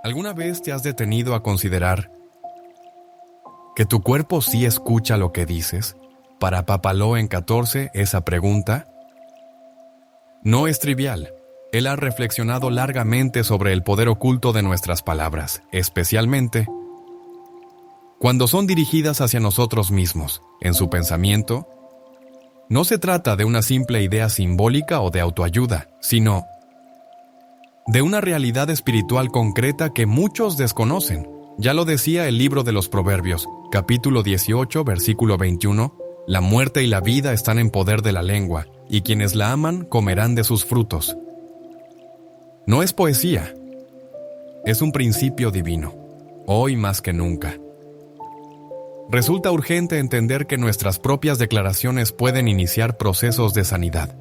¿Alguna vez te has detenido a considerar que tu cuerpo sí escucha lo que dices? Para Papaloen 14, esa pregunta no es trivial. Él ha reflexionado largamente sobre el poder oculto de nuestras palabras, especialmente cuando son dirigidas hacia nosotros mismos. En su pensamiento, no se trata de una simple idea simbólica o de autoayuda, sino de una realidad espiritual concreta que muchos desconocen. Ya lo decía el libro de los Proverbios, capítulo 18, versículo 21, la muerte y la vida están en poder de la lengua, y quienes la aman comerán de sus frutos. No es poesía, es un principio divino, hoy más que nunca. Resulta urgente entender que nuestras propias declaraciones pueden iniciar procesos de sanidad,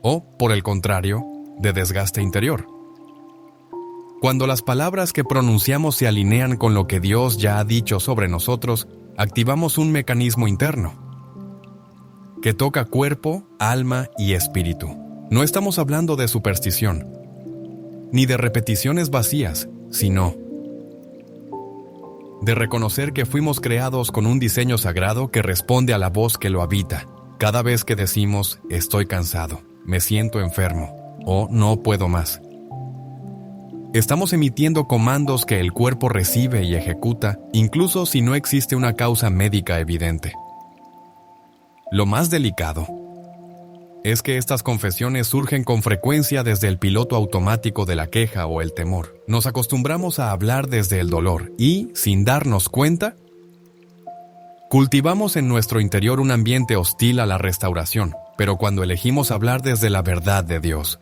o, por el contrario, de desgaste interior. Cuando las palabras que pronunciamos se alinean con lo que Dios ya ha dicho sobre nosotros, activamos un mecanismo interno que toca cuerpo, alma y espíritu. No estamos hablando de superstición, ni de repeticiones vacías, sino de reconocer que fuimos creados con un diseño sagrado que responde a la voz que lo habita. Cada vez que decimos, estoy cansado, me siento enfermo, o no puedo más, estamos emitiendo comandos que el cuerpo recibe y ejecuta, incluso si no existe una causa médica evidente. Lo más delicado es que estas confesiones surgen con frecuencia desde el piloto automático de la queja o el temor. Nos acostumbramos a hablar desde el dolor y, sin darnos cuenta, cultivamos en nuestro interior un ambiente hostil a la restauración. Pero cuando elegimos hablar desde la verdad de Dios,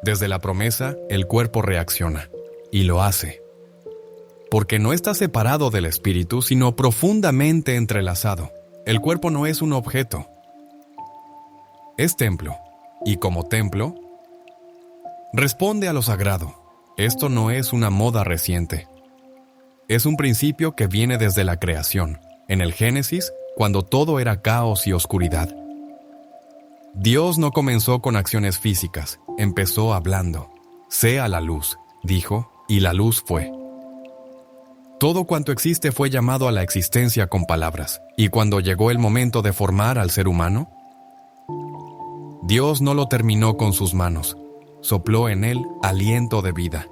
desde la promesa, el cuerpo reacciona, y lo hace. Porque no está separado del espíritu, sino profundamente entrelazado. El cuerpo no es un objeto, es templo, y como templo, responde a lo sagrado. Esto no es una moda reciente. Es un principio que viene desde la creación, en el Génesis, cuando todo era caos y oscuridad. Dios no comenzó con acciones físicas, empezó hablando. Sea la luz, dijo, y la luz fue. Todo cuanto existe fue llamado a la existencia con palabras, y cuando llegó el momento de formar al ser humano, Dios no lo terminó con sus manos, sopló en él aliento de vida.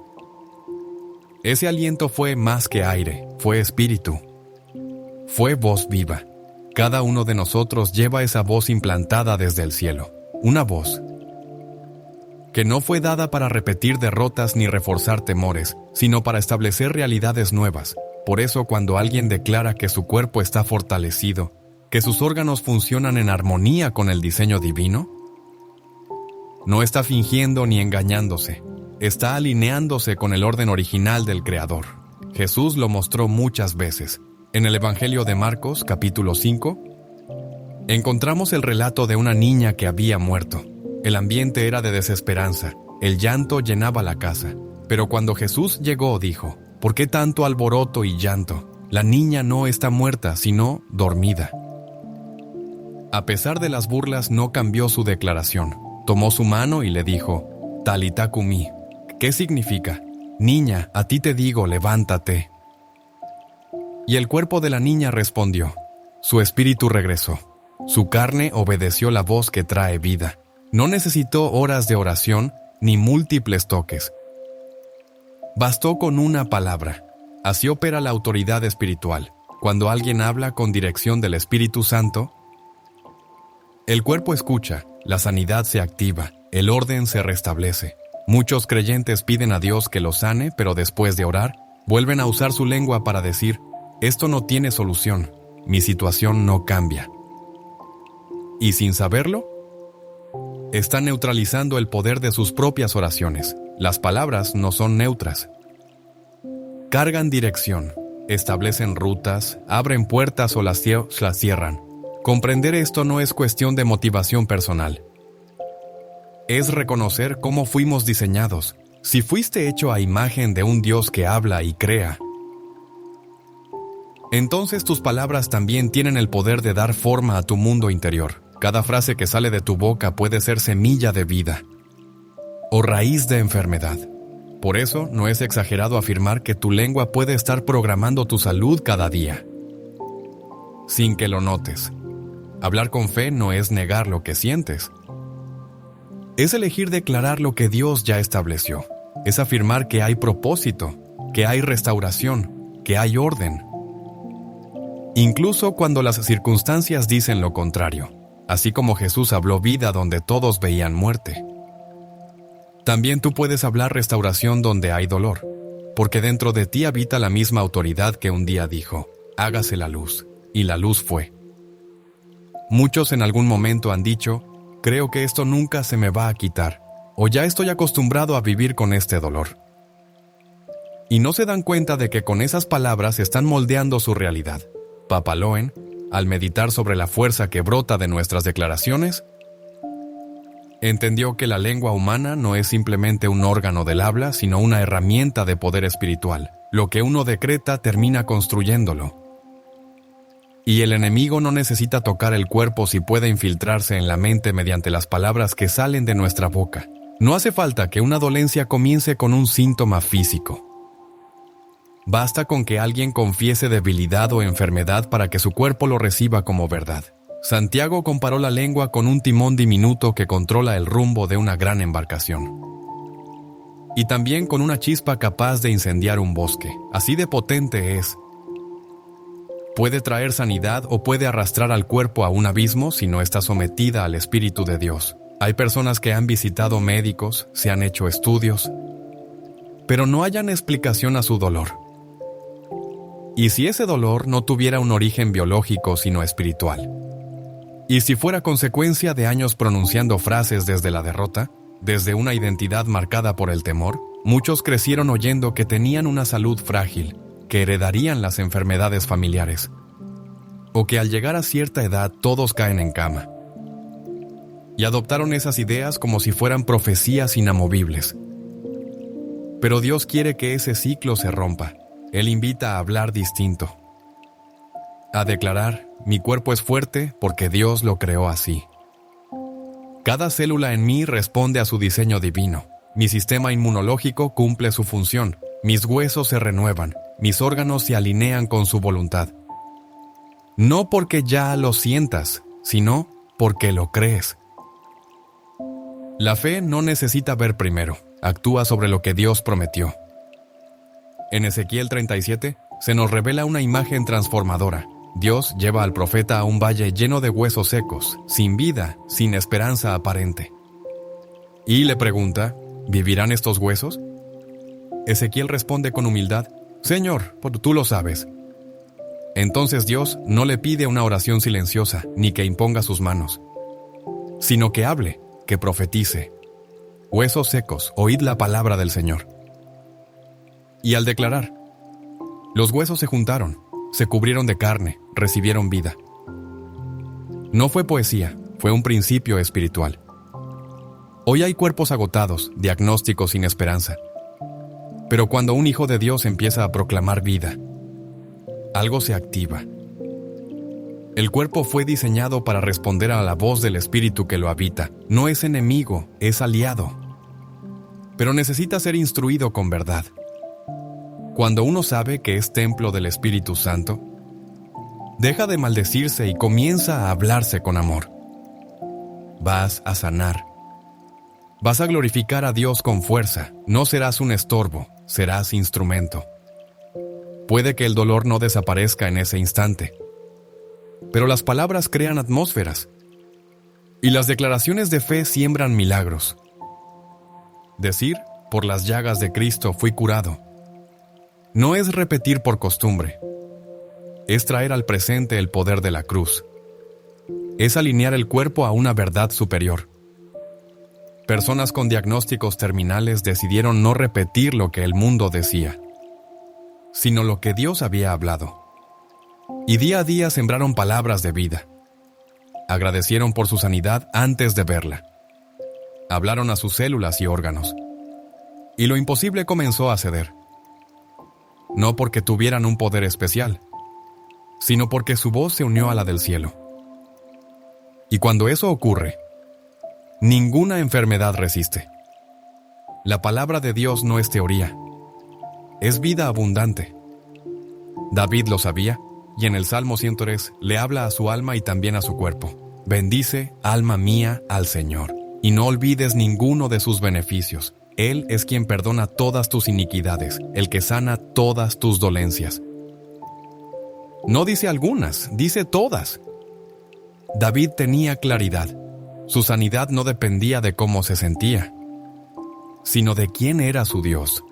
Ese aliento fue más que aire, fue espíritu, fue voz viva. Cada uno de nosotros lleva esa voz implantada desde el cielo, una voz que no fue dada para repetir derrotas ni reforzar temores, sino para establecer realidades nuevas. Por eso cuando alguien declara que su cuerpo está fortalecido, que sus órganos funcionan en armonía con el diseño divino, no está fingiendo ni engañándose, está alineándose con el orden original del Creador. Jesús lo mostró muchas veces. En el Evangelio de Marcos, capítulo 5, encontramos el relato de una niña que había muerto. El ambiente era de desesperanza, el llanto llenaba la casa. Pero cuando Jesús llegó, dijo, ¿por qué tanto alboroto y llanto? La niña no está muerta, sino dormida. A pesar de las burlas, no cambió su declaración. Tomó su mano y le dijo, Talita cumi, ¿qué significa? Niña, a ti te digo, levántate. Y el cuerpo de la niña respondió. Su espíritu regresó. Su carne obedeció la voz que trae vida. No necesitó horas de oración ni múltiples toques. Bastó con una palabra. Así opera la autoridad espiritual. Cuando alguien habla con dirección del Espíritu Santo, el cuerpo escucha, la sanidad se activa, el orden se restablece. Muchos creyentes piden a Dios que los sane, pero después de orar, vuelven a usar su lengua para decir, esto no tiene solución, mi situación no cambia. Y sin saberlo, están neutralizando el poder de sus propias oraciones. Las palabras no son neutras. Cargan dirección, establecen rutas, abren puertas o las cierran. Comprender esto no es cuestión de motivación personal. Es reconocer cómo fuimos diseñados. Si fuiste hecho a imagen de un Dios que habla y crea, entonces tus palabras también tienen el poder de dar forma a tu mundo interior. Cada frase que sale de tu boca puede ser semilla de vida. o raíz de enfermedad. Por eso no es exagerado afirmar que tu lengua puede estar programando tu salud cada día, sin que lo notes. Hablar con fe no es negar lo que sientes. Es elegir declarar lo que Dios ya estableció. Es afirmar que hay propósito, que hay restauración, que hay orden. Incluso cuando las circunstancias dicen lo contrario, así como Jesús habló vida donde todos veían muerte. También tú puedes hablar restauración donde hay dolor, porque dentro de ti habita la misma autoridad que un día dijo, hágase la luz, y la luz fue. Muchos en algún momento han dicho, creo que esto nunca se me va a quitar, o ya estoy acostumbrado a vivir con este dolor. Y no se dan cuenta de que con esas palabras están moldeando su realidad. Papaloen, al meditar sobre la fuerza que brota de nuestras declaraciones, entendió que la lengua humana no es simplemente un órgano del habla, sino una herramienta de poder espiritual. Lo que uno decreta termina construyéndolo. Y el enemigo no necesita tocar el cuerpo si puede infiltrarse en la mente mediante las palabras que salen de nuestra boca. No hace falta que una dolencia comience con un síntoma físico. Basta con que alguien confiese debilidad o enfermedad para que su cuerpo lo reciba como verdad. Santiago comparó la lengua con un timón diminuto que controla el rumbo de una gran embarcación. Y también con una chispa capaz de incendiar un bosque. Así de potente es. Puede traer sanidad o puede arrastrar al cuerpo a un abismo si no está sometida al Espíritu de Dios. Hay personas que han visitado médicos, se han hecho estudios, pero no hallan explicación a su dolor. ¿Y si ese dolor no tuviera un origen biológico sino espiritual? ¿Y si fuera consecuencia de años pronunciando frases desde la derrota, desde una identidad marcada por el temor? Muchos crecieron oyendo que tenían una salud frágil, que heredarían las enfermedades familiares, o que al llegar a cierta edad todos caen en cama. Y adoptaron esas ideas como si fueran profecías inamovibles. Pero Dios quiere que ese ciclo se rompa. Él invita a hablar distinto, a declarar, mi cuerpo es fuerte porque Dios lo creó así. Cada célula en mí responde a su diseño divino. Mi sistema inmunológico cumple su función. Mis huesos se renuevan. Mis órganos se alinean con su voluntad. No porque ya lo sientas, sino porque lo crees. La fe no necesita ver primero. Actúa sobre lo que Dios prometió. En Ezequiel 37 se nos revela una imagen transformadora. Dios lleva al profeta a un valle lleno de huesos secos, sin vida, sin esperanza aparente. Y le pregunta, ¿vivirán estos huesos? Ezequiel responde con humildad, Señor, tú lo sabes. Entonces Dios no le pide una oración silenciosa, ni que imponga sus manos, sino que hable, que profetice. Huesos secos, oíd la palabra del Señor. Y al declarar, los huesos se juntaron, se cubrieron de carne, recibieron vida. No fue poesía, fue un principio espiritual. Hoy hay cuerpos agotados, diagnósticos sin esperanza. Pero cuando un hijo de Dios empieza a proclamar vida, algo se activa. El cuerpo fue diseñado para responder a la voz del Espíritu que lo habita. No es enemigo, es aliado. Pero necesita ser instruido con verdad. Cuando uno sabe que es templo del Espíritu Santo, deja de maldecirse y comienza a hablarse con amor. Vas a sanar. Vas a glorificar a Dios con fuerza. No serás un estorbo, serás instrumento. Puede que el dolor no desaparezca en ese instante, pero las palabras crean atmósferas y las declaraciones de fe siembran milagros. Decir, por las llagas de Cristo fui curado, no es repetir por costumbre, es traer al presente el poder de la cruz, es alinear el cuerpo a una verdad superior. Personas con diagnósticos terminales decidieron no repetir lo que el mundo decía, sino lo que Dios había hablado. Y día a día sembraron palabras de vida. Agradecieron por su sanidad antes de verla. Hablaron a sus células y órganos. Y lo imposible comenzó a ceder. No porque tuvieran un poder especial, sino porque su voz se unió a la del cielo. Y cuando eso ocurre, ninguna enfermedad resiste. La palabra de Dios no es teoría, es vida abundante. David lo sabía, y en el Salmo 103 le habla a su alma y también a su cuerpo. Bendice, alma mía, al Señor, y no olvides ninguno de sus beneficios. Él es quien perdona todas tus iniquidades, el que sana todas tus dolencias. No dice algunas, dice todas. David tenía claridad. Su sanidad no dependía de cómo se sentía, sino de quién era su Dios.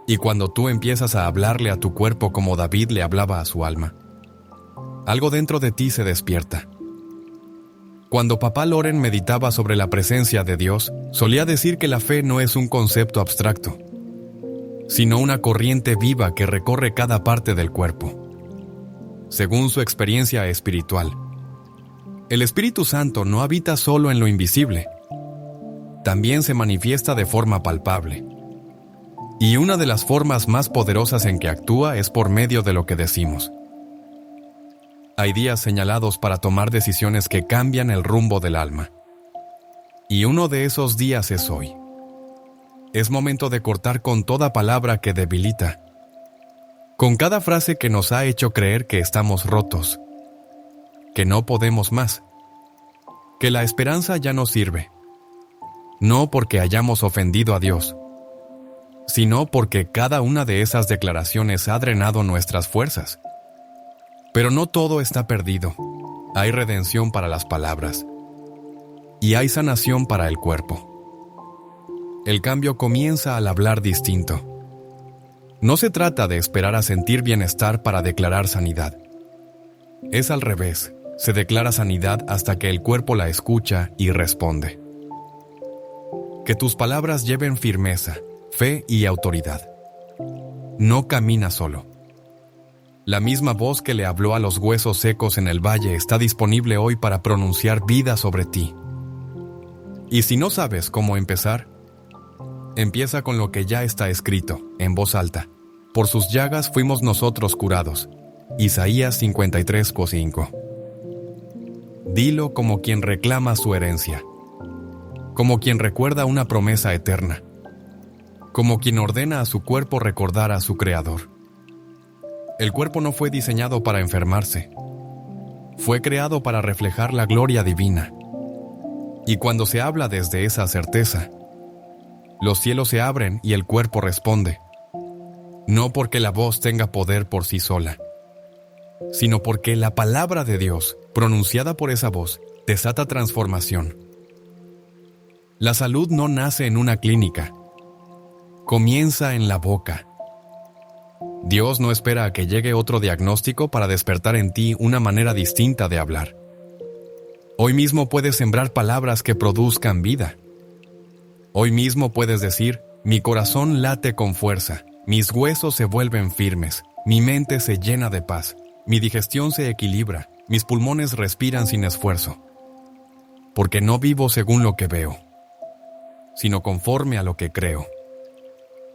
Y cuando tú empiezas a hablarle a tu cuerpo como David le hablaba a su alma, algo dentro de ti se despierta. Cuando papá Loren meditaba sobre la presencia de Dios, solía decir que la fe no es un concepto abstracto, sino una corriente viva que recorre cada parte del cuerpo. Según su experiencia espiritual, el Espíritu Santo no habita solo en lo invisible, también se manifiesta de forma palpable. Y una de las formas más poderosas en que actúa es por medio de lo que decimos. Hay días señalados para tomar decisiones que cambian el rumbo del alma. Y uno de esos días es hoy. Es momento de cortar con toda palabra que debilita, con cada frase que nos ha hecho creer que estamos rotos, que no podemos más, que la esperanza ya no sirve. No porque hayamos ofendido a Dios, sino porque cada una de esas declaraciones ha drenado nuestras fuerzas. Pero no todo está perdido. Hay redención para las palabras. Y hay sanación para el cuerpo. El cambio comienza al hablar distinto. No se trata de esperar a sentir bienestar para declarar sanidad. Es al revés. Se declara sanidad hasta que el cuerpo la escucha y responde. Que tus palabras lleven firmeza, fe y autoridad. No camina solo. La misma voz que le habló a los huesos secos en el valle está disponible hoy para pronunciar vida sobre ti. Y si no sabes cómo empezar, empieza con lo que ya está escrito, en voz alta. Por sus llagas fuimos nosotros curados. Isaías 53:5. Dilo como quien reclama su herencia, como quien recuerda una promesa eterna, como quien ordena a su cuerpo recordar a su Creador. El cuerpo no fue diseñado para enfermarse, fue creado para reflejar la gloria divina. Y cuando se habla desde esa certeza, los cielos se abren y el cuerpo responde, no porque la voz tenga poder por sí sola, sino porque la palabra de Dios, pronunciada por esa voz, desata transformación. La salud no nace en una clínica, comienza en la boca. Dios no espera a que llegue otro diagnóstico para despertar en ti una manera distinta de hablar. Hoy mismo puedes sembrar palabras que produzcan vida. Hoy mismo puedes decir, mi corazón late con fuerza, mis huesos se vuelven firmes, mi mente se llena de paz, mi digestión se equilibra, mis pulmones respiran sin esfuerzo. Porque no vivo según lo que veo, sino conforme a lo que creo.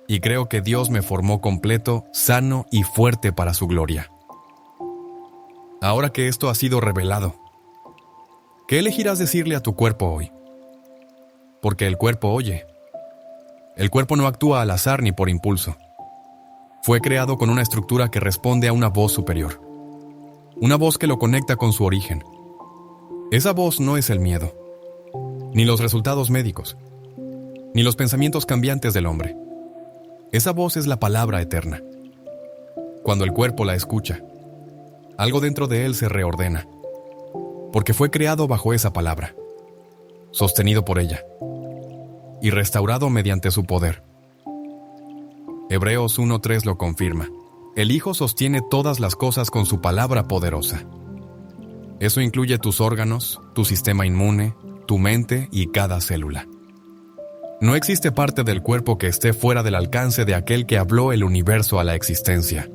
Y creo que Dios me formó completo, sano y fuerte para su gloria. Ahora que esto ha sido revelado, ¿qué elegirás decirle a tu cuerpo hoy? Porque el cuerpo oye. El cuerpo no actúa al azar ni por impulso. Fue creado con una estructura que responde a una voz superior. Una voz que lo conecta con su origen. Esa voz no es el miedo, ni los resultados médicos, ni los pensamientos cambiantes del hombre. Esa voz es la palabra eterna. Cuando el cuerpo la escucha, algo dentro de él se reordena, porque fue creado bajo esa palabra, sostenido por ella, y restaurado mediante su poder. Hebreos 1:3 lo confirma. El Hijo sostiene todas las cosas con su palabra poderosa. Eso incluye tus órganos, tu sistema inmune, tu mente y cada célula. No existe parte del cuerpo que esté fuera del alcance de aquel que habló el universo a la existencia.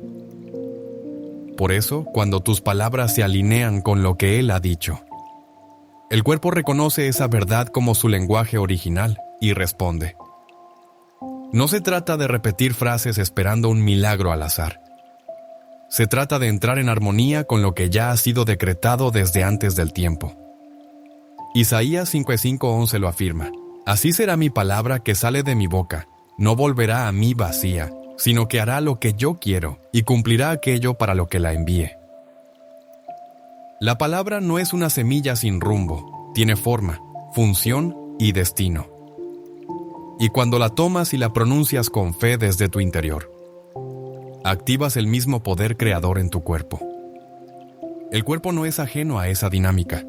Por eso, cuando tus palabras se alinean con lo que Él ha dicho, el cuerpo reconoce esa verdad como su lenguaje original y responde. No se trata de repetir frases esperando un milagro al azar. Se trata de entrar en armonía con lo que ya ha sido decretado desde antes del tiempo. Isaías 55:11 lo afirma. Así será mi palabra que sale de mi boca. No volverá a mí vacía, sino que hará lo que yo quiero y cumplirá aquello para lo que la envíe. La palabra no es una semilla sin rumbo, tiene forma, función y destino. Y cuando la tomas y la pronuncias con fe desde tu interior, activas el mismo poder creador en tu cuerpo. El cuerpo no es ajeno a esa dinámica.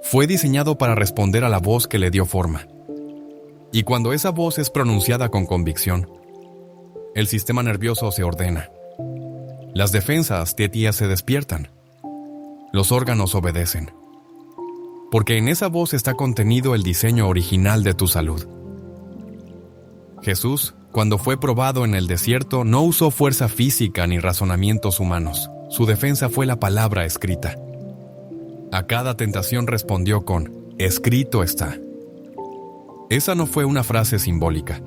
Fue diseñado para responder a la voz que le dio forma. Y cuando esa voz es pronunciada con convicción, el sistema nervioso se ordena. Las defensas de ti se despiertan. Los órganos obedecen. Porque en esa voz está contenido el diseño original de tu salud. Jesús, cuando fue probado en el desierto, no usó fuerza física ni razonamientos humanos. Su defensa fue la palabra escrita. A cada tentación respondió con, escrito está. Esa no fue una frase simbólica.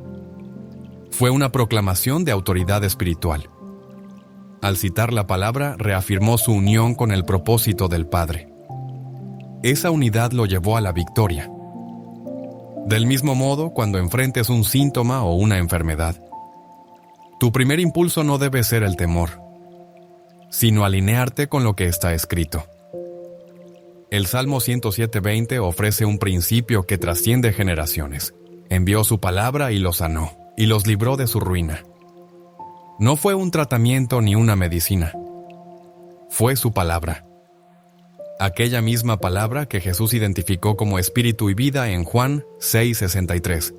Fue una proclamación de autoridad espiritual. Al citar la palabra, reafirmó su unión con el propósito del Padre. Esa unidad lo llevó a la victoria. Del mismo modo, cuando enfrentes un síntoma o una enfermedad, tu primer impulso no debe ser el temor, sino alinearte con lo que está escrito. El Salmo 107:20 ofrece un principio que trasciende generaciones. Envió su palabra y los sanó, y los libró de su ruina. No fue un tratamiento ni una medicina. Fue su palabra. Aquella misma palabra que Jesús identificó como espíritu y vida en Juan 6:63.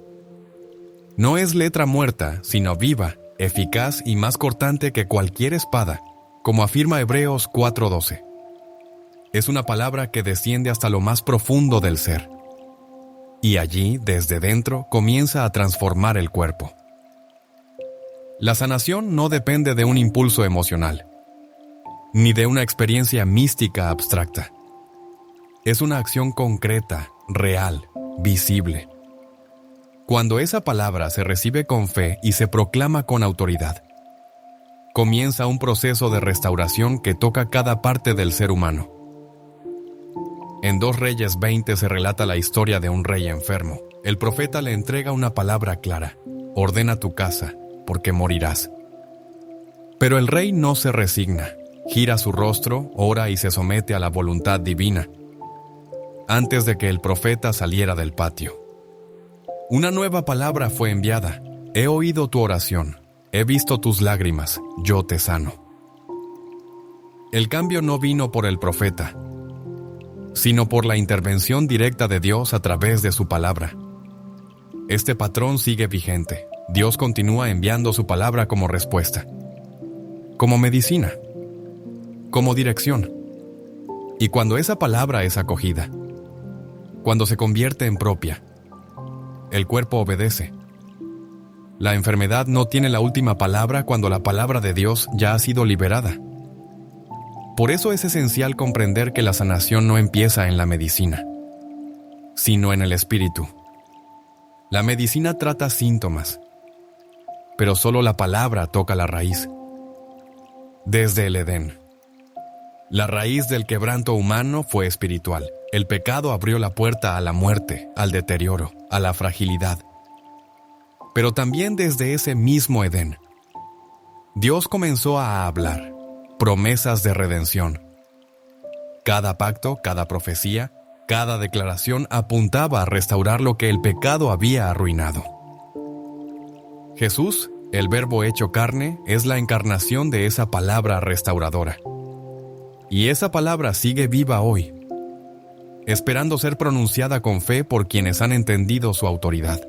No es letra muerta, sino viva, eficaz y más cortante que cualquier espada, como afirma Hebreos 4:12. Es una palabra que desciende hasta lo más profundo del ser. Y allí, desde dentro, comienza a transformar el cuerpo. La sanación no depende de un impulso emocional, ni de una experiencia mística abstracta. Es una acción concreta, real, visible. Cuando esa palabra se recibe con fe y se proclama con autoridad, comienza un proceso de restauración que toca cada parte del ser humano. En 2 Reyes 20 se relata la historia de un rey enfermo. El profeta le entrega una palabra clara: ordena tu casa, porque morirás. Pero el rey no se resigna. Gira su rostro, ora y se somete a la voluntad divina. Antes de que el profeta saliera del patio, una nueva palabra fue enviada: he oído tu oración, he visto tus lágrimas, yo te sano. El cambio no vino por el profeta, sino por la intervención directa de Dios a través de su palabra. Este patrón sigue vigente. Dios continúa enviando su palabra como respuesta, como medicina, como dirección. Y cuando esa palabra es acogida, cuando se convierte en propia, el cuerpo obedece. La enfermedad no tiene la última palabra cuando la palabra de Dios ya ha sido liberada. Por eso es esencial comprender que la sanación no empieza en la medicina, sino en el espíritu. La medicina trata síntomas, pero solo la palabra toca la raíz. Desde el Edén, la raíz del quebranto humano fue espiritual. El pecado abrió la puerta a la muerte, al deterioro, a la fragilidad. Pero también desde ese mismo Edén, Dios comenzó a hablar promesas de redención. Cada pacto, cada profecía, cada declaración apuntaba a restaurar lo que el pecado había arruinado. Jesús, el Verbo hecho carne, es la encarnación de esa palabra restauradora. Y esa palabra sigue viva hoy, esperando ser pronunciada con fe por quienes han entendido su autoridad.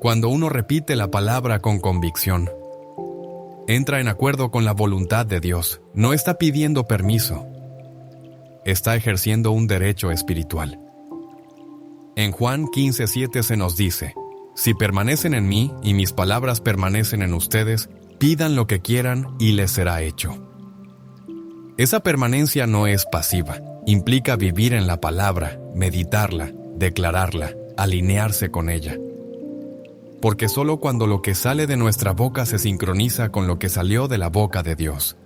Cuando uno repite la palabra con convicción, entra en acuerdo con la voluntad de Dios. No está pidiendo permiso. Está ejerciendo un derecho espiritual. En Juan 15:7 se nos dice: si permanecen en mí y mis palabras permanecen en ustedes, pidan lo que quieran y les será hecho. Esa permanencia no es pasiva. Implica vivir en la palabra, meditarla, declararla, alinearse con ella. Porque solo cuando lo que sale de nuestra boca se sincroniza con lo que salió de la boca de Dios,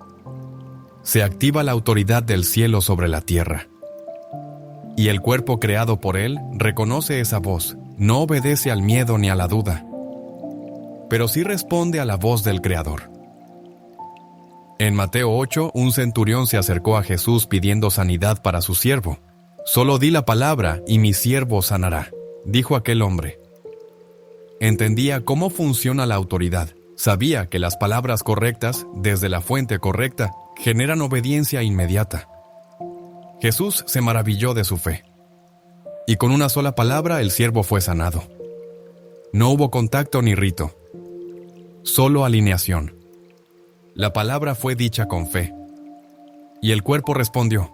se activa la autoridad del cielo sobre la tierra. y el cuerpo creado por Él reconoce esa voz, no obedece al miedo ni a la duda, pero sí responde a la voz del Creador. En Mateo 8, un centurión se acercó a Jesús pidiendo sanidad para su siervo. «Solo di la palabra y mi siervo sanará», dijo aquel hombre. Entendía cómo funciona la autoridad. Sabía que las palabras correctas, desde la fuente correcta, generan obediencia inmediata. Jesús se maravilló de su fe. Y con una sola palabra el siervo fue sanado. No hubo contacto ni rito. Solo alineación. La palabra fue dicha con fe. Y el cuerpo respondió.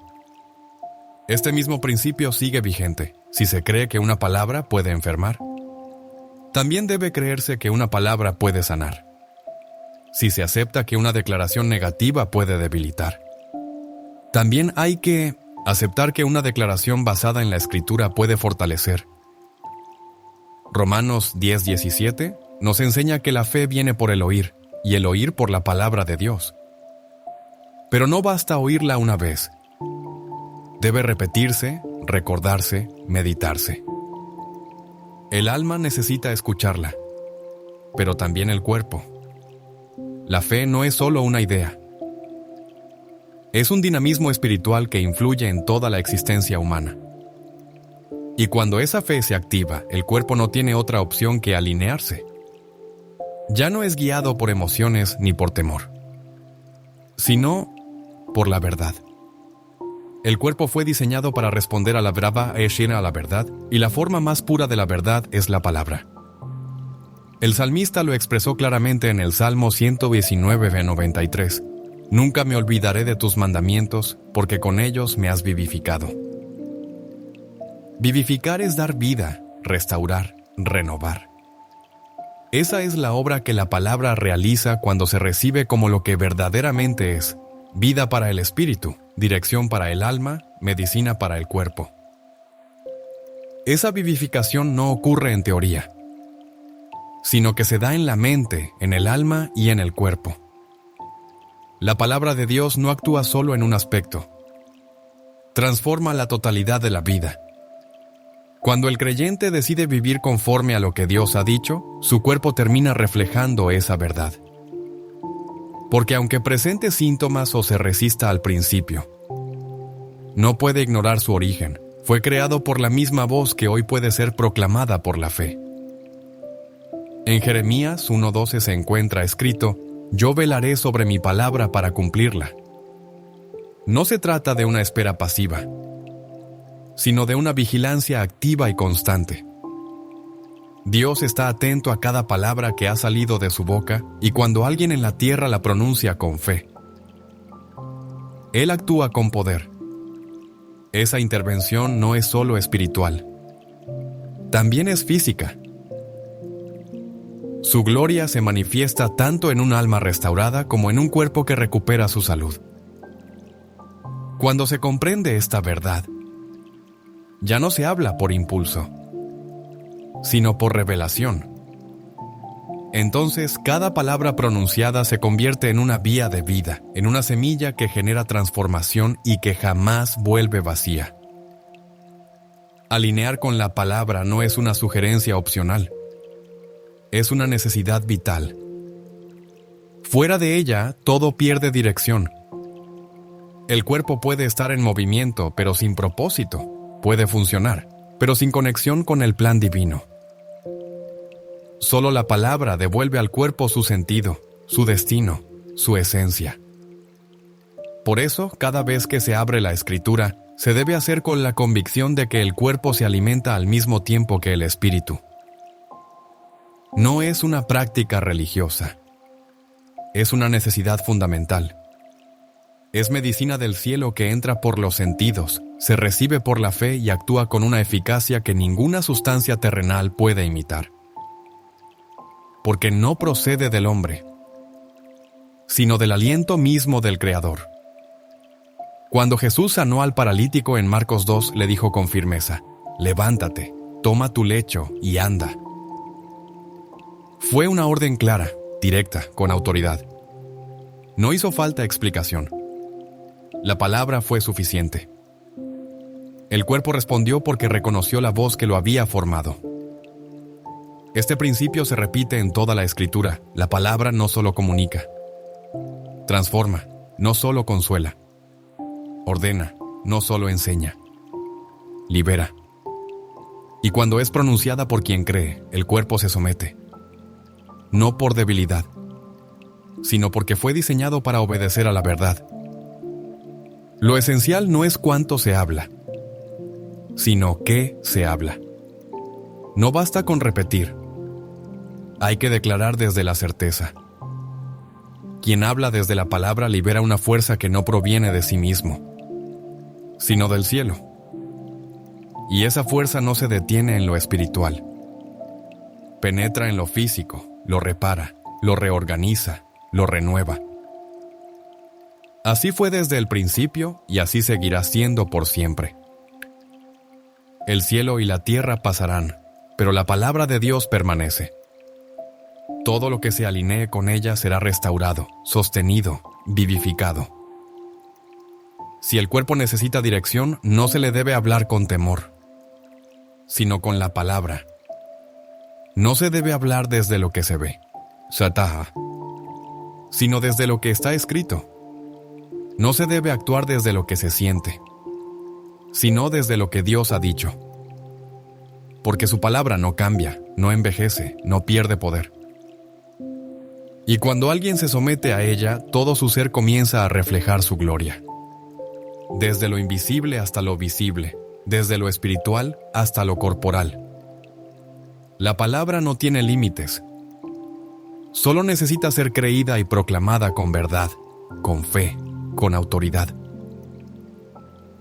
Este mismo principio sigue vigente. Si se cree que una palabra puede enfermar, también debe creerse que una palabra puede sanar. Si se acepta que una declaración negativa puede debilitar, también hay que aceptar que una declaración basada en la Escritura puede fortalecer. Romanos 10:17 nos enseña que la fe viene por el oír, y el oír por la palabra de Dios. Pero no basta oírla una vez. Debe repetirse, recordarse, meditarse. El alma necesita escucharla, pero también el cuerpo. La fe no es solo una idea. Es un dinamismo espiritual que influye en toda la existencia humana. Y cuando esa fe se activa, el cuerpo no tiene otra opción que alinearse. Ya no es guiado por emociones ni por temor, sino por la verdad. El cuerpo fue diseñado para responder a la brava a la verdad, y la forma más pura de la verdad es la palabra. El salmista lo expresó claramente en el Salmo 119:93. Nunca me olvidaré de tus mandamientos, porque con ellos me has vivificado. Vivificar es dar vida, restaurar, renovar. Esa es la obra que la palabra realiza cuando se recibe como lo que verdaderamente es: vida para el espíritu, dirección para el alma, medicina para el cuerpo. Esa vivificación no ocurre en teoría, sino que se da en la mente, en el alma y en el cuerpo. La palabra de Dios no actúa solo en un aspecto. Transforma la totalidad de la vida. Cuando el creyente decide vivir conforme a lo que Dios ha dicho, su cuerpo termina reflejando esa verdad. Porque aunque presente síntomas o se resista al principio, no puede ignorar su origen. Fue creado por la misma voz que hoy puede ser proclamada por la fe. En Jeremías 1:12 se encuentra escrito: «Yo velaré sobre mi palabra para cumplirla». No se trata de una espera pasiva, sino de una vigilancia activa y constante. Dios está atento a cada palabra que ha salido de su boca, y cuando alguien en la tierra la pronuncia con fe, Él actúa con poder. Esa intervención no es solo espiritual, también es física. Su gloria se manifiesta tanto en un alma restaurada como en un cuerpo que recupera su salud. Cuando se comprende esta verdad, ya no se habla por impulso, sino por revelación. Entonces, cada palabra pronunciada se convierte en una vía de vida, en una semilla que genera transformación y que jamás vuelve vacía. Alinear con la palabra no es una sugerencia opcional, es una necesidad vital. Fuera de ella, todo pierde dirección. El cuerpo puede estar en movimiento, pero sin propósito. Puede funcionar, pero sin conexión con el plan divino. Solo la palabra devuelve al cuerpo su sentido, su destino, su esencia. Por eso, cada vez que se abre la Escritura, se debe hacer con la convicción de que el cuerpo se alimenta al mismo tiempo que el espíritu. No es una práctica religiosa. Es una necesidad fundamental. Es medicina del cielo que entra por los sentidos, se recibe por la fe y actúa con una eficacia que ninguna sustancia terrenal puede imitar. Porque no procede del hombre, sino del aliento mismo del Creador. Cuando Jesús sanó al paralítico en Marcos 2, le dijo con firmeza: «Levántate, toma tu lecho y anda». Fue una orden clara, directa, con autoridad. No hizo falta explicación. La palabra fue suficiente. El cuerpo respondió porque reconoció la voz que lo había formado. Este principio se repite en toda la Escritura. La palabra no solo comunica, transforma, no solo consuela, ordena, no solo enseña, libera. Y cuando es pronunciada por quien cree, el cuerpo se somete. No por debilidad, sino porque fue diseñado para obedecer a la verdad. Lo esencial no es cuánto se habla, sino qué se habla. No basta con repetir. Hay que declarar desde la certeza. Quien habla desde la palabra libera una fuerza que no proviene de sí mismo, sino del cielo. Y esa fuerza no se detiene en lo espiritual. Penetra en lo físico, lo repara, lo reorganiza, lo renueva. Así fue desde el principio y así seguirá siendo por siempre. El cielo y la tierra pasarán, pero la palabra de Dios permanece. Todo lo que se alinee con ella será restaurado, sostenido, vivificado. Si el cuerpo necesita dirección, no se le debe hablar con temor, sino con la palabra. No se debe hablar desde lo que se ve, sataha, sino desde lo que está escrito. No se debe actuar desde lo que se siente, sino desde lo que Dios ha dicho. Porque su palabra no cambia, no envejece, no pierde poder. Y cuando alguien se somete a ella, todo su ser comienza a reflejar su gloria. Desde lo invisible hasta lo visible, desde lo espiritual hasta lo corporal. La palabra no tiene límites. Solo necesita ser creída y proclamada con verdad, con fe, con autoridad.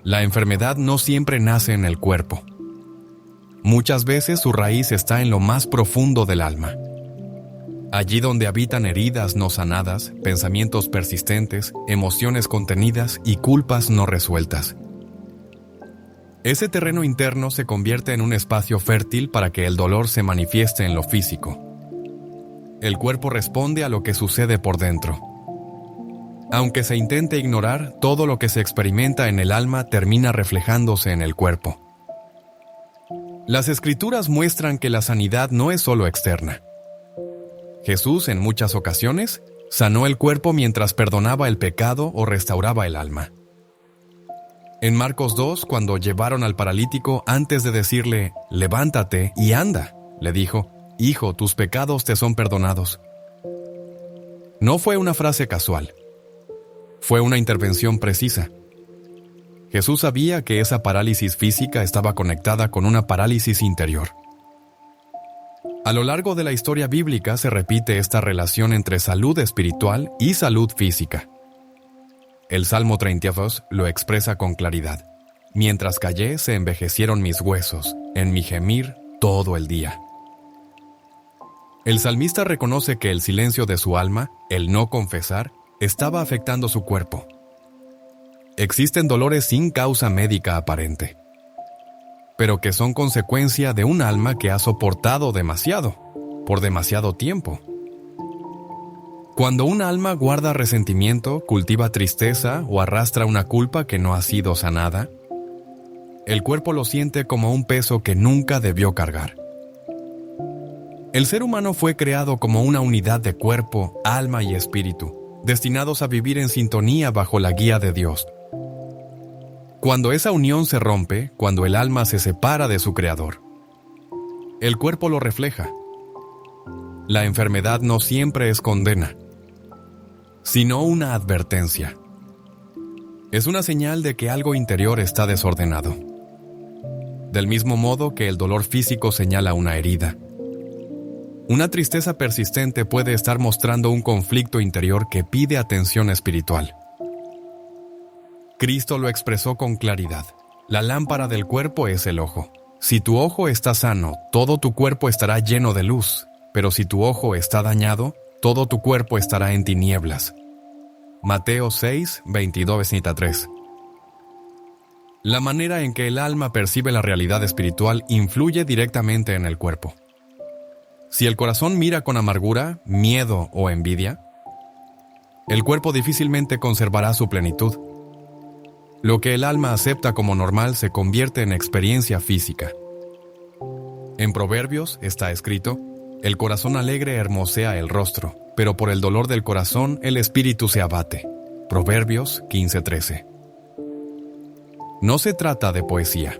La enfermedad no siempre nace en el cuerpo. Muchas veces su raíz está en lo más profundo del alma. Allí donde habitan heridas no sanadas, pensamientos persistentes, emociones contenidas y culpas no resueltas. Ese terreno interno se convierte en un espacio fértil para que el dolor se manifieste en lo físico. El cuerpo responde a lo que sucede por dentro. Aunque se intente ignorar, todo lo que se experimenta en el alma termina reflejándose en el cuerpo. Las Escrituras muestran que la sanidad no es solo externa. Jesús, en muchas ocasiones, sanó el cuerpo mientras perdonaba el pecado o restauraba el alma. En Marcos 2, cuando llevaron al paralítico, antes de decirle, «Levántate y anda», le dijo, «Hijo, tus pecados te son perdonados». No fue una frase casual. Fue una intervención precisa. Jesús sabía que esa parálisis física estaba conectada con una parálisis interior. A lo largo de la historia bíblica se repite esta relación entre salud espiritual y salud física. El Salmo 32 lo expresa con claridad. Mientras callé, se envejecieron mis huesos, en mi gemir todo el día. El salmista reconoce que el silencio de su alma, el no confesar, estaba afectando su cuerpo. Existen dolores sin causa médica aparente, pero que son consecuencia de un alma que ha soportado demasiado, por demasiado tiempo. Cuando un alma guarda resentimiento, cultiva tristeza o arrastra una culpa que no ha sido sanada, el cuerpo lo siente como un peso que nunca debió cargar. El ser humano fue creado como una unidad de cuerpo, alma y espíritu, destinados a vivir en sintonía bajo la guía de Dios. Cuando esa unión se rompe, cuando el alma se separa de su creador, el cuerpo lo refleja. La enfermedad no siempre es condena, sino una advertencia. Es una señal de que algo interior está desordenado. Del mismo modo que el dolor físico señala una herida. Una tristeza persistente puede estar mostrando un conflicto interior que pide atención espiritual. Cristo lo expresó con claridad. La lámpara del cuerpo es el ojo. Si tu ojo está sano, todo tu cuerpo estará lleno de luz, pero si tu ojo está dañado, todo tu cuerpo estará en tinieblas. Mateo 6, 22-23. La manera en que el alma percibe la realidad espiritual influye directamente en el cuerpo. Si el corazón mira con amargura, miedo o envidia, el cuerpo difícilmente conservará su plenitud. Lo que el alma acepta como normal se convierte en experiencia física. En Proverbios está escrito: el corazón alegre hermosea el rostro, pero por el dolor del corazón el espíritu se abate. Proverbios 15:13. No se trata de poesía,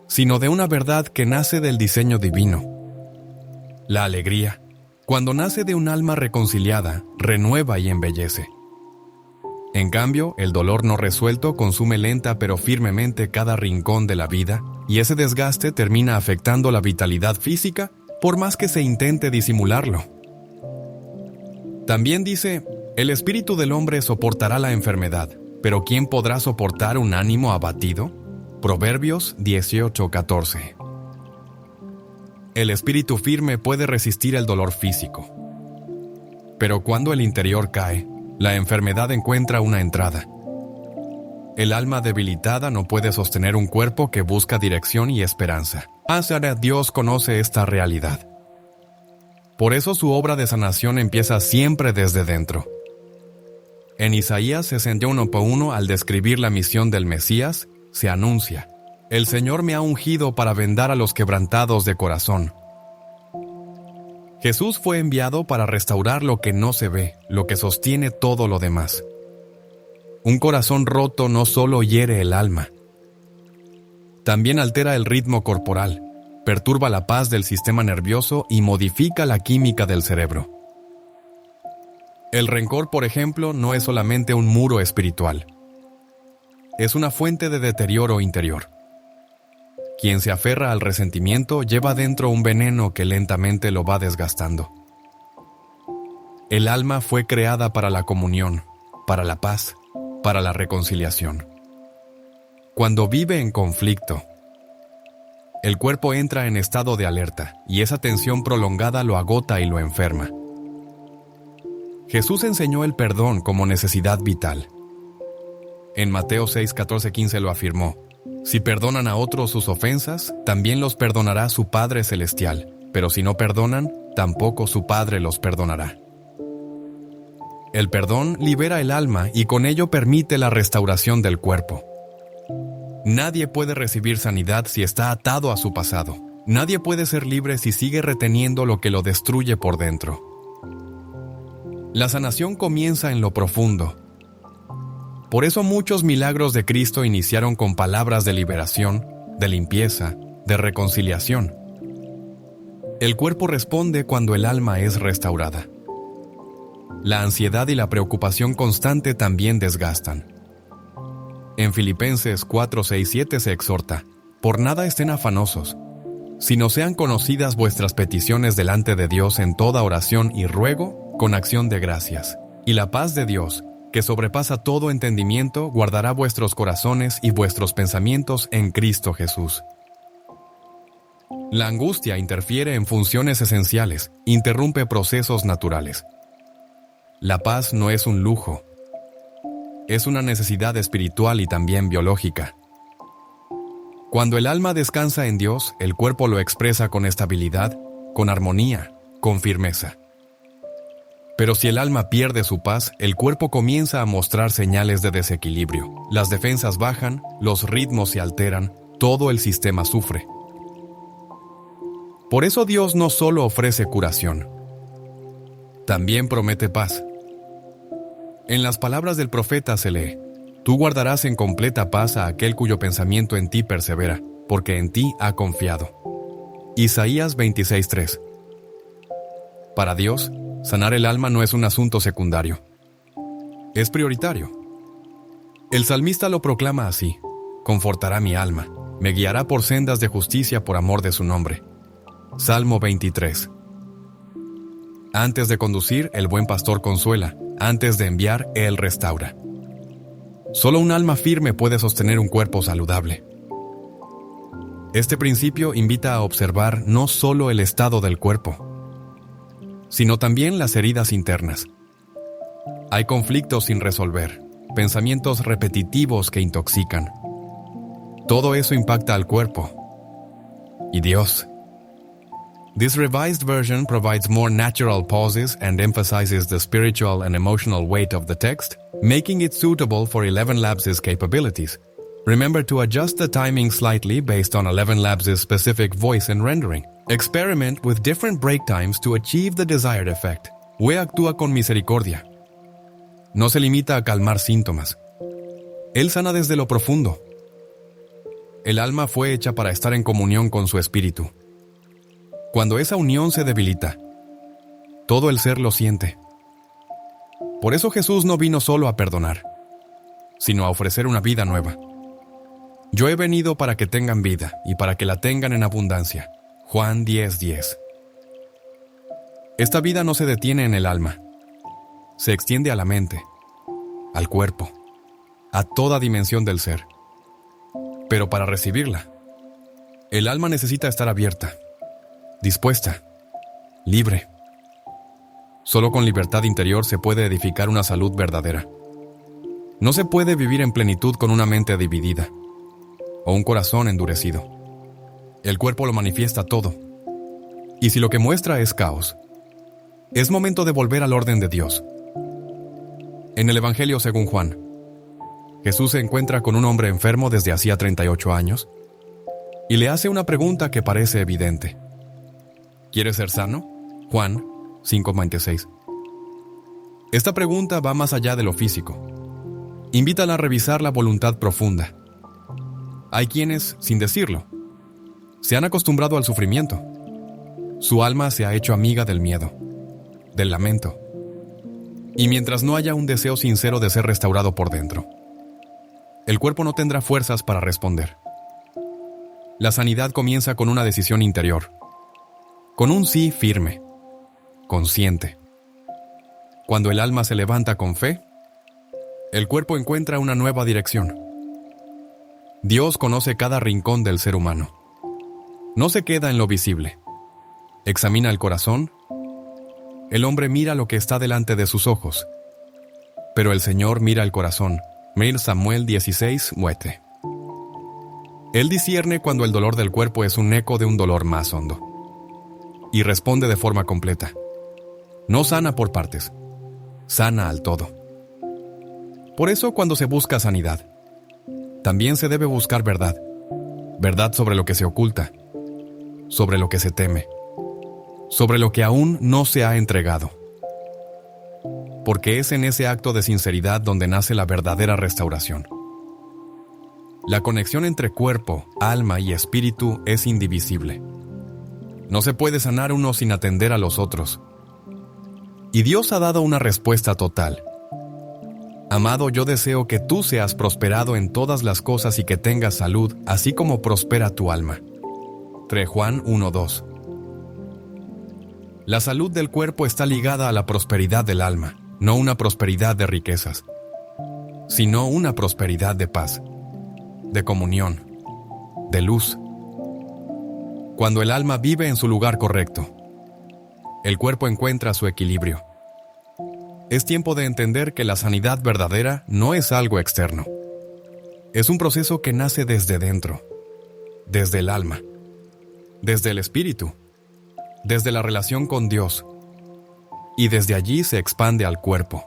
sino de una verdad que nace del diseño divino. La alegría, cuando nace de un alma reconciliada, renueva y embellece. En cambio, el dolor no resuelto consume lenta pero firmemente cada rincón de la vida, y ese desgaste termina afectando la vitalidad física, por más que se intente disimularlo. También dice: el espíritu del hombre soportará la enfermedad, pero ¿quién podrá soportar un ánimo abatido? Proverbios 18:14. El espíritu firme puede resistir el dolor físico, pero cuando el interior cae, la enfermedad encuentra una entrada. El alma debilitada no puede sostener un cuerpo que busca dirección y esperanza. Ahora Dios conoce esta realidad. Por eso su obra de sanación empieza siempre desde dentro. En Isaías 61:1, al describir la misión del Mesías, se anuncia: el Señor me ha ungido para vendar a los quebrantados de corazón. Jesús fue enviado para restaurar lo que no se ve, lo que sostiene todo lo demás. Un corazón roto no solo hiere el alma, también altera el ritmo corporal, perturba la paz del sistema nervioso y modifica la química del cerebro. El rencor, por ejemplo, no es solamente un muro espiritual. Es una fuente de deterioro interior. Quien se aferra al resentimiento lleva dentro un veneno que lentamente lo va desgastando. El alma fue creada para la comunión, para la paz, para la reconciliación. Cuando vive en conflicto, el cuerpo entra en estado de alerta y esa tensión prolongada lo agota y lo enferma. Jesús enseñó el perdón como necesidad vital. En Mateo 6:14-15 lo afirmó: si perdonan a otros sus ofensas, también los perdonará su Padre Celestial, pero si no perdonan, tampoco su Padre los perdonará. El perdón libera el alma y con ello permite la restauración del cuerpo. Nadie puede recibir sanidad si está atado a su pasado. Nadie puede ser libre si sigue reteniendo lo que lo destruye por dentro. La sanación comienza en lo profundo. Por eso muchos milagros de Cristo iniciaron con palabras de liberación, de limpieza, de reconciliación. El cuerpo responde cuando el alma es restaurada. La ansiedad y la preocupación constante también desgastan. En Filipenses 4:6-7 se exhorta: por nada estén afanosos, sino sean conocidas vuestras peticiones delante de Dios en toda oración y ruego, con acción de gracias. Y la paz de Dios, que sobrepasa todo entendimiento, guardará vuestros corazones y vuestros pensamientos en Cristo Jesús. La angustia interfiere en funciones esenciales, interrumpe procesos naturales. La paz no es un lujo, es una necesidad espiritual y también biológica. Cuando el alma descansa en Dios, el cuerpo lo expresa con estabilidad, con armonía, con firmeza. Pero si el alma pierde su paz, el cuerpo comienza a mostrar señales de desequilibrio. Las defensas bajan, los ritmos se alteran, todo el sistema sufre. Por eso Dios no solo ofrece curación, también promete paz. En las palabras del profeta se lee: tú guardarás en completa paz a aquel cuyo pensamiento en ti persevera, porque en ti ha confiado. Isaías 26:3. Para Dios, sanar el alma no es un asunto secundario, es prioritario. El salmista lo proclama así: confortará mi alma, me guiará por sendas de justicia por amor de su nombre. Salmo 23. Antes de conducir, el buen pastor consuela; antes de enviar, él restaura. Solo un alma firme puede sostener un cuerpo saludable. Este principio invita a observar no solo el estado del cuerpo, sino también las heridas internas. Hay conflictos sin resolver, pensamientos repetitivos que intoxican. Todo eso impacta al cuerpo. Y Dios This revised version provides more natural pauses and emphasizes the spiritual and emotional weight of the text, making it suitable for 11 Labs' capabilities. Remember to adjust the timing slightly based on 11 Labs' specific voice and rendering. Experiment with different break times to achieve the desired effect. Hue actúa con misericordia. No se limita a calmar síntomas. Él sana desde lo profundo. El alma fue hecha para estar en comunión con su espíritu. Cuando esa unión se debilita, todo el ser lo siente. Por eso Jesús no vino solo a perdonar, sino a ofrecer una vida nueva. Yo he venido para que tengan vida y para que la tengan en abundancia. Juan 10:10. Esta vida no se detiene en el alma. Se extiende a la mente, al cuerpo, a toda dimensión del ser. Pero para recibirla, el alma necesita estar abierta, dispuesta, libre. Solo con libertad interior se puede edificar una salud verdadera. No se puede vivir en plenitud con una mente dividida o un corazón endurecido. El cuerpo lo manifiesta todo. Y si lo que muestra es caos, es momento de volver al orden de Dios. En el Evangelio según Juan, Jesús se encuentra con un hombre enfermo desde hacía 38 años y le hace una pregunta que parece evidente. ¿Quieres ser sano? Juan 5:26. Esta pregunta va más allá de lo físico. Invítala a revisar la voluntad profunda. Hay quienes, sin decirlo, se han acostumbrado al sufrimiento. Su alma se ha hecho amiga del miedo, del lamento. Y mientras no haya un deseo sincero de ser restaurado por dentro, el cuerpo no tendrá fuerzas para responder. La sanidad comienza con una decisión interior, con un sí firme, consciente. Cuando el alma se levanta con fe, el cuerpo encuentra una nueva dirección. Dios conoce cada rincón del ser humano. No se queda en lo visible. Examina el corazón. El hombre mira lo que está delante de sus ojos, pero el Señor mira el corazón. 1 Samuel 16:7. Él discierne cuando el dolor del cuerpo es un eco de un dolor más hondo, y responde de forma completa. No sana por partes, sana al todo. Por eso, cuando se busca sanidad, también se debe buscar verdad. Verdad sobre lo que se oculta, sobre lo que se teme, sobre lo que aún no se ha entregado. Porque es en ese acto de sinceridad donde nace la verdadera restauración. La conexión entre cuerpo, alma y espíritu es indivisible. No se puede sanar uno sin atender a los otros. Y Dios ha dado una respuesta total. Amado, yo deseo que tú seas prosperado en todas las cosas y que tengas salud, así como prospera tu alma. 3 Juan 1:2. La salud del cuerpo está ligada a la prosperidad del alma, no una prosperidad de riquezas, sino una prosperidad de paz, de comunión, de luz. Cuando el alma vive en su lugar correcto, el cuerpo encuentra su equilibrio. Es tiempo de entender que la sanidad verdadera no es algo externo. Es un proceso que nace desde dentro, desde el alma, desde el espíritu, desde la relación con Dios, y desde allí se expande al cuerpo.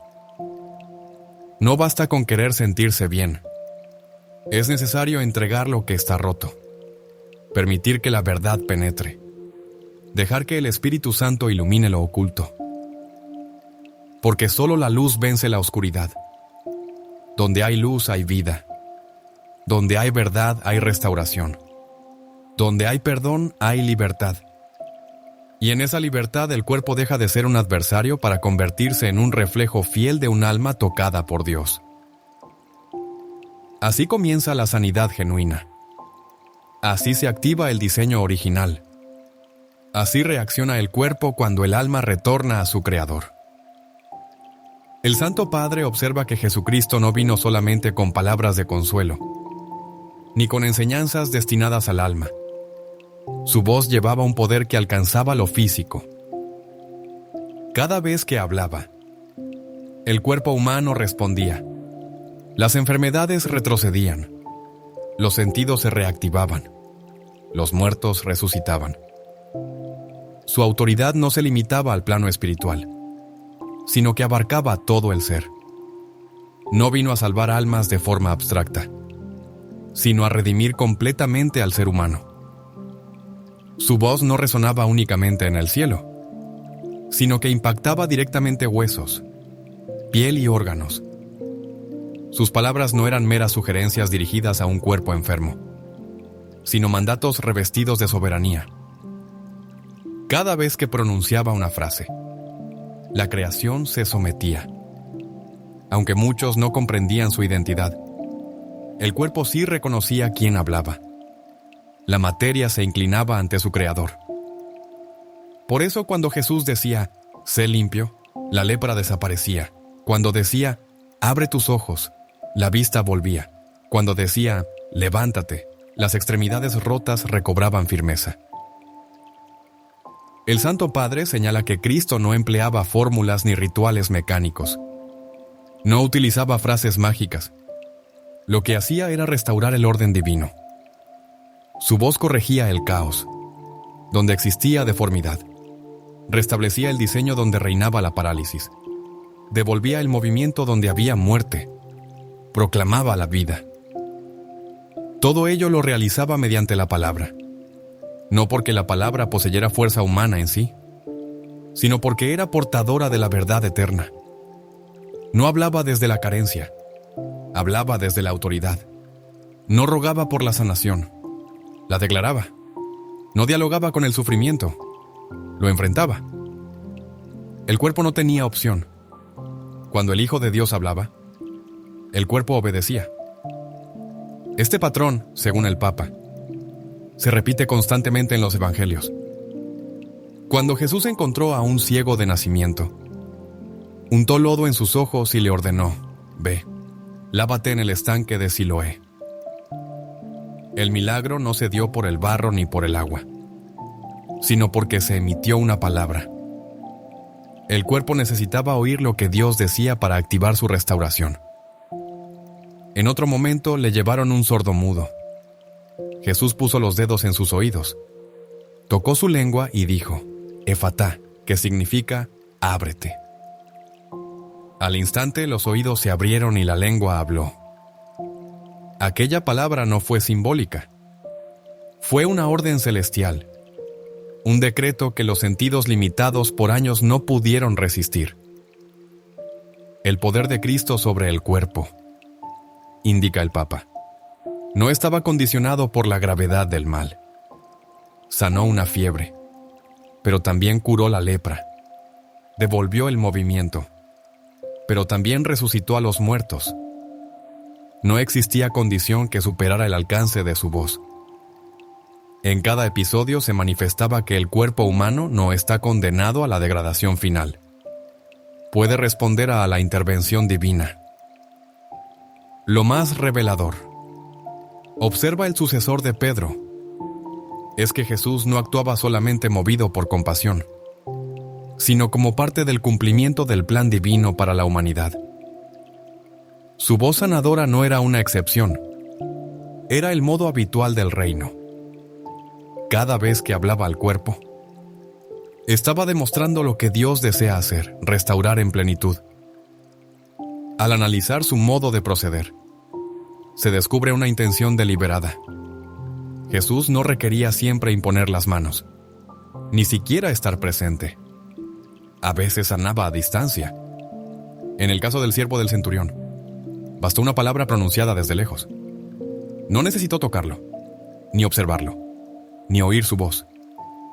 No basta con querer sentirse bien. Es necesario entregar lo que está roto, permitir que la verdad penetre, dejar que el Espíritu Santo ilumine lo oculto. Porque solo la luz vence la oscuridad. Donde hay luz hay vida. Donde hay verdad hay restauración. Donde hay perdón hay libertad. Y en esa libertad el cuerpo deja de ser un adversario para convertirse en un reflejo fiel de un alma tocada por Dios. Así comienza la sanidad genuina. Así se activa el diseño original. Así reacciona el cuerpo cuando el alma retorna a su Creador. El Santo Padre observa que Jesucristo no vino solamente con palabras de consuelo, ni con enseñanzas destinadas al alma. Su voz llevaba un poder que alcanzaba lo físico. Cada vez que hablaba, el cuerpo humano respondía. Las enfermedades retrocedían. Los sentidos se reactivaban. Los muertos resucitaban. Su autoridad no se limitaba al plano espiritual, sino que abarcaba todo el ser. No vino a salvar almas de forma abstracta, sino a redimir completamente al ser humano. Su voz no resonaba únicamente en el cielo, sino que impactaba directamente huesos, piel y órganos. Sus palabras no eran meras sugerencias dirigidas a un cuerpo enfermo, sino mandatos revestidos de soberanía. Cada vez que pronunciaba una frase, la creación se sometía. Aunque muchos no comprendían su identidad, el cuerpo sí reconocía quién hablaba. La materia se inclinaba ante su creador. Por eso cuando Jesús decía, sé limpio, la lepra desaparecía. Cuando decía, abre tus ojos, la vista volvía. Cuando decía, levántate, las extremidades rotas recobraban firmeza. El Santo Padre señala que Cristo no empleaba fórmulas ni rituales mecánicos. No utilizaba frases mágicas. Lo que hacía era restaurar el orden divino. Su voz corregía el caos, donde existía deformidad. Restablecía el diseño donde reinaba la parálisis. Devolvía el movimiento donde había muerte. Proclamaba la vida. Todo ello lo realizaba mediante la palabra. No porque la palabra poseyera fuerza humana en sí, sino porque era portadora de la verdad eterna. No hablaba desde la carencia, hablaba desde la autoridad. No rogaba por la sanación, la declaraba. No dialogaba con el sufrimiento, lo enfrentaba. El cuerpo no tenía opción. Cuando el Hijo de Dios hablaba, el cuerpo obedecía. Este patrón, según el Papa, se repite constantemente en los evangelios. Cuando Jesús encontró a un ciego de nacimiento, untó lodo en sus ojos y le ordenó, ve, lávate en el estanque de Siloé. El milagro no se dio por el barro ni por el agua, sino porque se emitió una palabra. El cuerpo necesitaba oír lo que Dios decía para activar su restauración. En otro momento le llevaron un sordomudo. Jesús puso los dedos en sus oídos, tocó su lengua y dijo, Efatá, que significa, ábrete. Al instante los oídos se abrieron y la lengua habló. Aquella palabra no fue simbólica. Fue una orden celestial, un decreto que los sentidos limitados por años no pudieron resistir. El poder de Cristo sobre el cuerpo, indica el Papa, no estaba condicionado por la gravedad del mal. Sanó una fiebre, pero también curó la lepra. Devolvió el movimiento, pero también resucitó a los muertos. No existía condición que superara el alcance de su voz. En cada episodio se manifestaba que el cuerpo humano no está condenado a la degradación final. Puede responder a la intervención divina. Lo más revelador. Observa el sucesor de Pedro. Es que Jesús no actuaba solamente movido por compasión, sino como parte del cumplimiento del plan divino para la humanidad. Su voz sanadora no era una excepción, era el modo habitual del reino. Cada vez que hablaba al cuerpo, estaba demostrando lo que Dios desea hacer, restaurar en plenitud. Al analizar su modo de proceder, se descubre una intención deliberada. Jesús no requería siempre imponer las manos, ni siquiera estar presente. A veces sanaba a distancia. En el caso del siervo del centurión, bastó una palabra pronunciada desde lejos. No necesitó tocarlo, ni observarlo, ni oír su voz.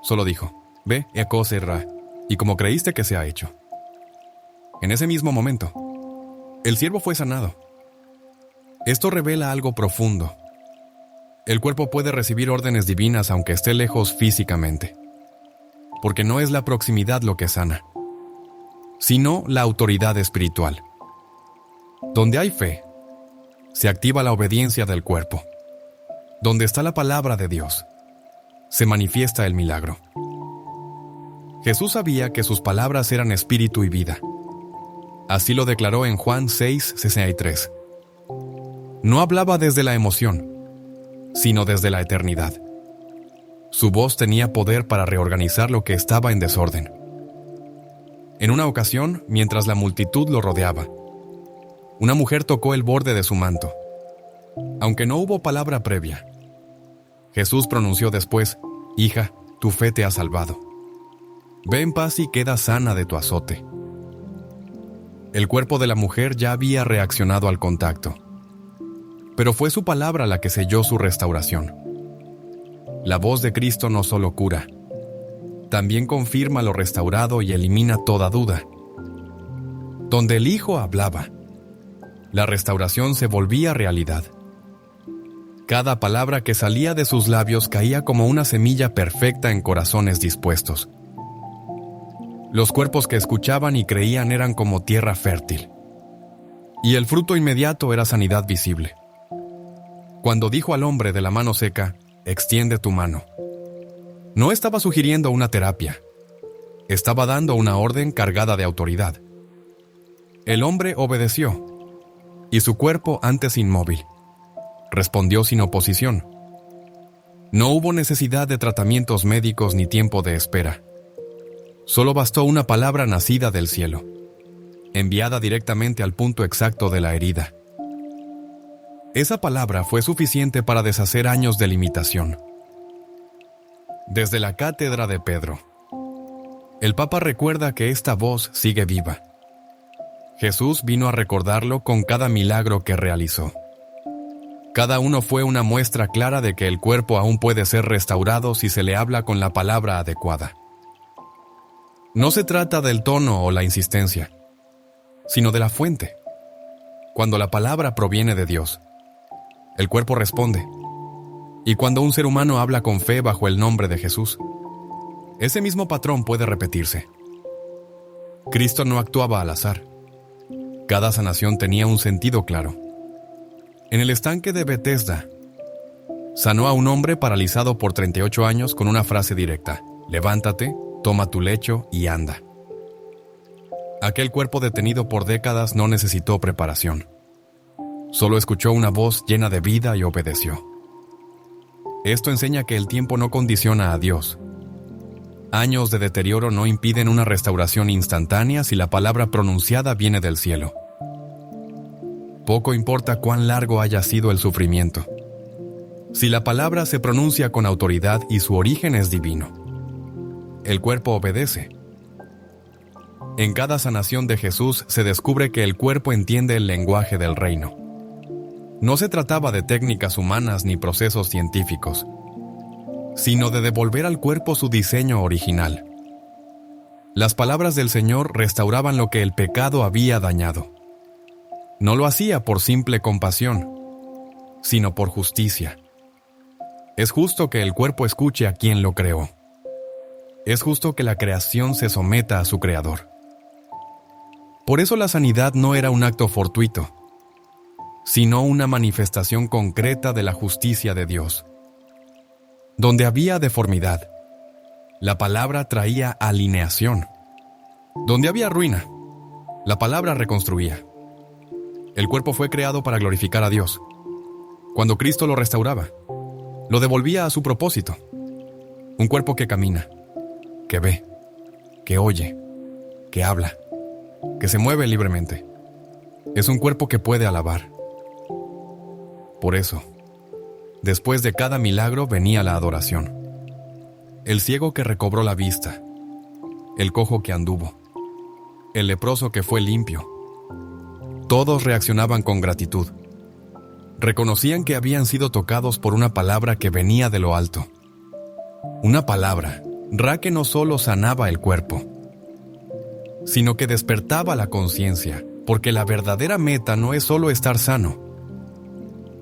Solo dijo, ve, Ecoserra, y como creíste que se ha hecho. En ese mismo momento, el siervo fue sanado. Esto revela algo profundo. El cuerpo puede recibir órdenes divinas aunque esté lejos físicamente, porque no es la proximidad lo que sana, sino la autoridad espiritual. Donde hay fe, se activa la obediencia del cuerpo. Donde está la palabra de Dios, se manifiesta el milagro. Jesús sabía que sus palabras eran espíritu y vida. Así lo declaró en Juan 6:63. No hablaba desde la emoción, sino desde la eternidad. Su voz tenía poder para reorganizar lo que estaba en desorden. En una ocasión, mientras la multitud lo rodeaba, una mujer tocó el borde de su manto. Aunque no hubo palabra previa, Jesús pronunció después: «Hija, tu fe te ha salvado. Ve en paz y queda sana de tu azote». El cuerpo de la mujer ya había reaccionado al contacto, pero fue su palabra la que selló su restauración. La voz de Cristo no solo cura, también confirma lo restaurado y elimina toda duda. Donde el Hijo hablaba, la restauración se volvía realidad. Cada palabra que salía de sus labios caía como una semilla perfecta en corazones dispuestos. Los cuerpos que escuchaban y creían eran como tierra fértil, y el fruto inmediato era sanidad visible. Cuando dijo al hombre de la mano seca: «Extiende tu mano», no estaba sugiriendo una terapia, estaba dando una orden cargada de autoridad. El hombre obedeció, y su cuerpo, antes inmóvil, respondió sin oposición. No hubo necesidad de tratamientos médicos ni tiempo de espera. Solo bastó una palabra nacida del cielo, enviada directamente al punto exacto de la herida. Esa palabra fue suficiente para deshacer años de limitación. Desde la cátedra de Pedro, el Papa recuerda que esta voz sigue viva. Jesús vino a recordarlo con cada milagro que realizó. Cada uno fue una muestra clara de que el cuerpo aún puede ser restaurado si se le habla con la palabra adecuada. No se trata del tono o la insistencia, sino de la fuente. Cuando la palabra proviene de Dios, el cuerpo responde. Y cuando un ser humano habla con fe bajo el nombre de Jesús, ese mismo patrón puede repetirse. Cristo no actuaba al azar. Cada sanación tenía un sentido claro. En el estanque de Betesda, sanó a un hombre paralizado por 38 años con una frase directa: «Levántate, toma tu lecho y anda». Aquel cuerpo detenido por décadas no necesitó preparación. Solo escuchó una voz llena de vida y obedeció. Esto enseña que el tiempo no condiciona a Dios. Años de deterioro no impiden una restauración instantánea si la palabra pronunciada viene del cielo. Poco importa cuán largo haya sido el sufrimiento. Si la palabra se pronuncia con autoridad y su origen es divino, el cuerpo obedece. En cada sanación de Jesús se descubre que el cuerpo entiende el lenguaje del reino. No se trataba de técnicas humanas ni procesos científicos, sino de devolver al cuerpo su diseño original. Las palabras del Señor restauraban lo que el pecado había dañado. No lo hacía por simple compasión, sino por justicia. Es justo que el cuerpo escuche a quien lo creó. Es justo que la creación se someta a su creador. Por eso la sanidad no era un acto fortuito, sino una manifestación concreta de la justicia de Dios. Donde había deformidad, la palabra traía alineación. Donde había ruina, la palabra reconstruía. El cuerpo fue creado para glorificar a Dios. Cuando Cristo lo restauraba, lo devolvía a su propósito. Un cuerpo que camina, que ve, que oye, que habla, que se mueve libremente. Es un cuerpo que puede alabar. Por eso, después de cada milagro venía la adoración. El ciego que recobró la vista, el cojo que anduvo, el leproso que fue limpio. Todos reaccionaban con gratitud. Reconocían que habían sido tocados por una palabra que venía de lo alto. Una palabra, que no solo sanaba el cuerpo, sino que despertaba la conciencia, porque la verdadera meta no es solo estar sano,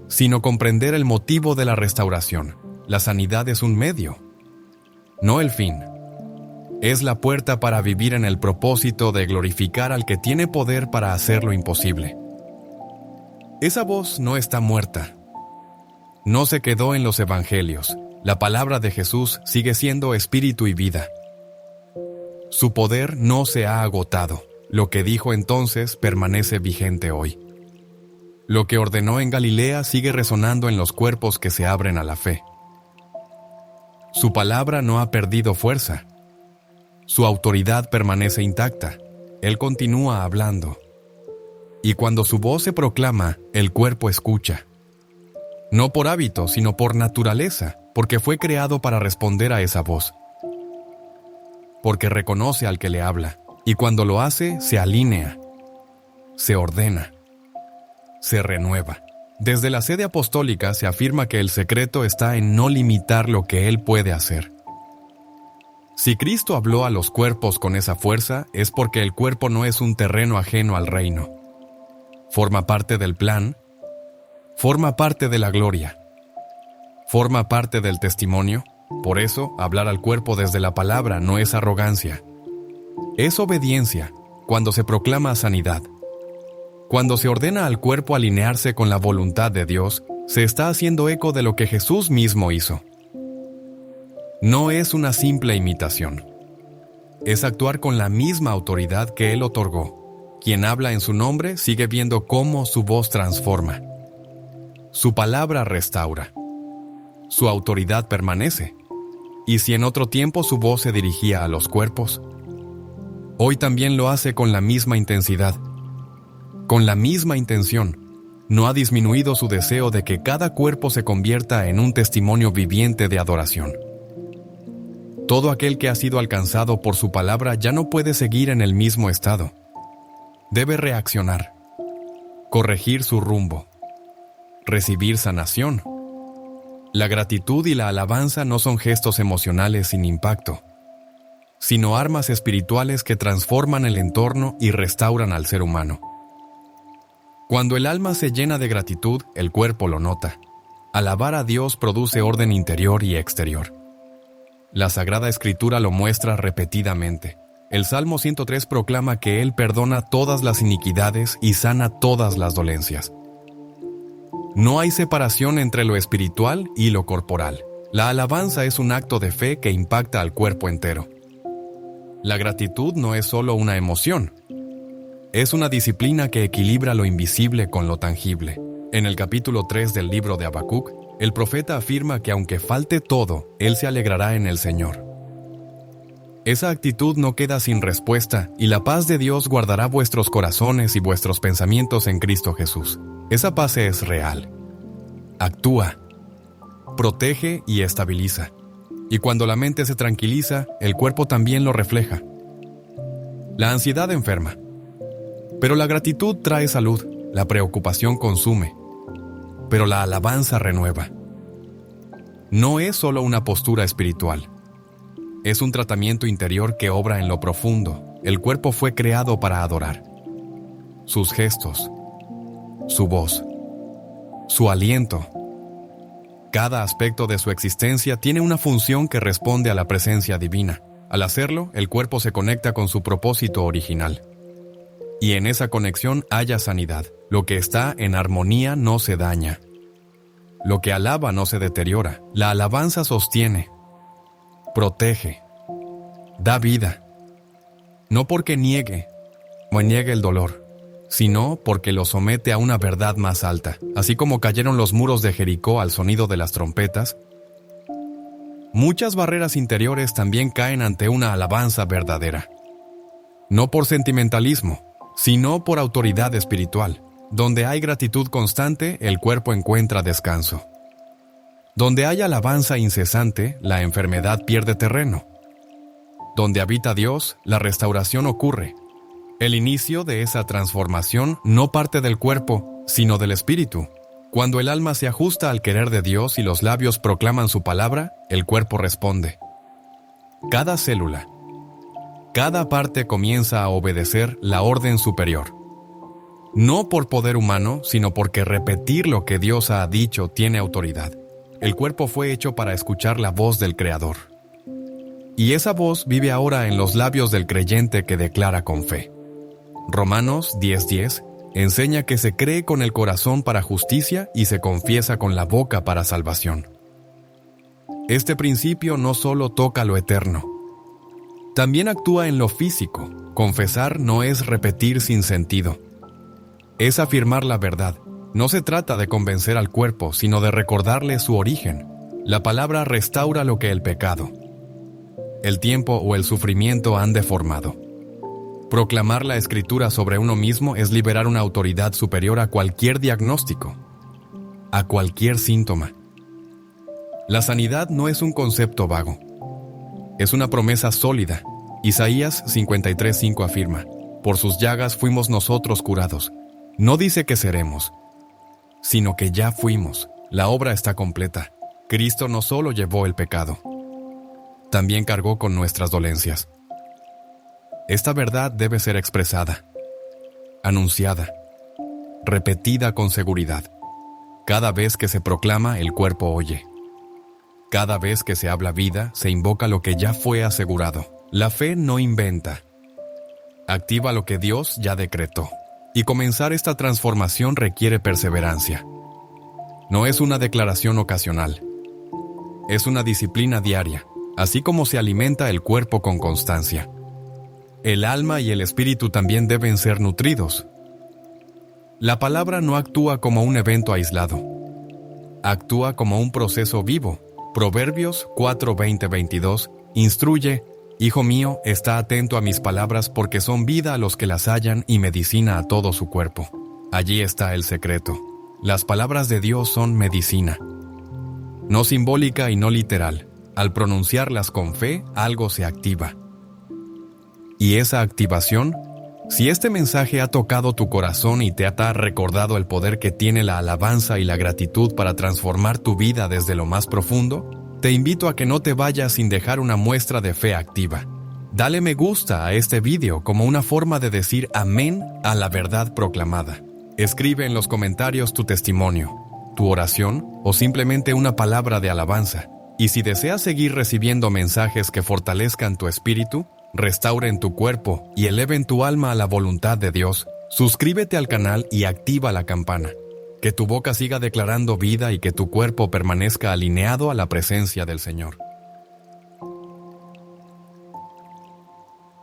sino comprender el motivo de la restauración. La sanidad es un medio, no el fin. Es la puerta para vivir en el propósito de glorificar al que tiene poder para hacer lo imposible. Esa voz no está muerta. No se quedó en los evangelios. La palabra de Jesús sigue siendo espíritu y vida. Su poder no se ha agotado. Lo que dijo entonces permanece vigente hoy. Lo que ordenó en Galilea sigue resonando en los cuerpos que se abren a la fe. Su palabra no ha perdido fuerza. Su autoridad permanece intacta. Él continúa hablando. Y cuando su voz se proclama, el cuerpo escucha. No por hábito, sino por naturaleza, porque fue creado para responder a esa voz. Porque reconoce al que le habla, y cuando lo hace, se alinea, se ordena, se renueva. Desde la sede apostólica se afirma que el secreto está en no limitar lo que Él puede hacer. Si Cristo habló a los cuerpos con esa fuerza, es porque el cuerpo no es un terreno ajeno al reino. Forma parte del plan, forma parte de la gloria, forma parte del testimonio. Por eso, hablar al cuerpo desde la palabra no es arrogancia. Es obediencia cuando se proclama sanidad. Cuando se ordena al cuerpo alinearse con la voluntad de Dios, se está haciendo eco de lo que Jesús mismo hizo. No es una simple imitación. Es actuar con la misma autoridad que Él otorgó. Quien habla en su nombre sigue viendo cómo su voz transforma. Su palabra restaura. Su autoridad permanece. Y si en otro tiempo su voz se dirigía a los cuerpos, hoy también lo hace con la misma intensidad. Con la misma intención. No ha disminuido su deseo de que cada cuerpo se convierta en un testimonio viviente de adoración. Todo aquel que ha sido alcanzado por su palabra ya no puede seguir en el mismo estado. Debe reaccionar, corregir su rumbo, recibir sanación. La gratitud y la alabanza no son gestos emocionales sin impacto, sino armas espirituales que transforman el entorno y restauran al ser humano. Cuando el alma se llena de gratitud, el cuerpo lo nota. Alabar a Dios produce orden interior y exterior. La Sagrada Escritura lo muestra repetidamente. El Salmo 103 proclama que Él perdona todas las iniquidades y sana todas las dolencias. No hay separación entre lo espiritual y lo corporal. La alabanza es un acto de fe que impacta al cuerpo entero. La gratitud no es solo una emoción. Es una disciplina que equilibra lo invisible con lo tangible. En el capítulo 3 del libro de Habacuc, el profeta afirma que aunque falte todo, Él se alegrará en el Señor. Esa actitud no queda sin respuesta y la paz de Dios guardará vuestros corazones y vuestros pensamientos en Cristo Jesús. Esa paz es real. Actúa, protege y estabiliza. Y cuando la mente se tranquiliza, el cuerpo también lo refleja. La ansiedad enferma. Pero la gratitud trae salud, la preocupación consume. Pero la alabanza renueva. No es solo una postura espiritual. Es un tratamiento interior que obra en lo profundo. El cuerpo fue creado para adorar. Sus gestos, su voz, su aliento. Cada aspecto de su existencia tiene una función que responde a la presencia divina. Al hacerlo, el cuerpo se conecta con su propósito original. Y en esa conexión haya sanidad. Lo que está en armonía no se daña. Lo que alaba no se deteriora. La alabanza sostiene, protege, da vida. No porque niegue el dolor, sino porque lo somete a una verdad más alta. Así como cayeron los muros de Jericó al sonido de las trompetas, muchas barreras interiores también caen ante una alabanza verdadera. No por sentimentalismo, sino por autoridad espiritual. Donde hay gratitud constante, el cuerpo encuentra descanso. Donde hay alabanza incesante, la enfermedad pierde terreno. Donde habita Dios, la restauración ocurre. El inicio de esa transformación no parte del cuerpo, sino del espíritu. Cuando el alma se ajusta al querer de Dios y los labios proclaman su palabra, el cuerpo responde. Cada célula, cada parte comienza a obedecer la orden superior. No por poder humano, sino porque repetir lo que Dios ha dicho tiene autoridad. El cuerpo fue hecho para escuchar la voz del Creador. Y esa voz vive ahora en los labios del creyente que declara con fe. Romanos 10:10 enseña que se cree con el corazón para justicia y se confiesa con la boca para salvación. Este principio no solo toca lo eterno, también actúa en lo físico. Confesar no es repetir sin sentido. Es afirmar la verdad. No se trata de convencer al cuerpo, sino de recordarle su origen. La palabra restaura lo que el pecado, el tiempo o el sufrimiento han deformado. Proclamar la Escritura sobre uno mismo es liberar una autoridad superior a cualquier diagnóstico, a cualquier síntoma. La sanidad no es un concepto vago. Es una promesa sólida. Isaías 53:5 afirma: por sus llagas fuimos nosotros curados. No dice que seremos, sino que ya fuimos. La obra está completa. Cristo no solo llevó el pecado, también cargó con nuestras dolencias. Esta verdad debe ser expresada, anunciada, repetida con seguridad. Cada vez que se proclama, el cuerpo oye. Cada vez que se habla vida, se invoca lo que ya fue asegurado. La fe no inventa. Activa lo que Dios ya decretó. Y comenzar esta transformación requiere perseverancia. No es una declaración ocasional. Es una disciplina diaria, así como se alimenta el cuerpo con constancia. El alma y el espíritu también deben ser nutridos. La palabra no actúa como un evento aislado. Actúa como un proceso vivo. Proverbios 4:20-22 instruye: Hijo mío, está atento a mis palabras porque son vida a los que las hallan y medicina a todo su cuerpo. Allí está el secreto. Las palabras de Dios son medicina. No simbólica y no literal. Al pronunciarlas con fe, algo se activa. Y esa activación, si este mensaje ha tocado tu corazón y te ha recordado el poder que tiene la alabanza y la gratitud para transformar tu vida desde lo más profundo, te invito a que no te vayas sin dejar una muestra de fe activa. Dale me gusta a este video como una forma de decir amén a la verdad proclamada. Escribe en los comentarios tu testimonio, tu oración o simplemente una palabra de alabanza. Y si deseas seguir recibiendo mensajes que fortalezcan tu espíritu, restauren tu cuerpo y eleven tu alma a la voluntad de Dios, suscríbete al canal y activa la campana. Que tu boca siga declarando vida y que tu cuerpo permanezca alineado a la presencia del Señor.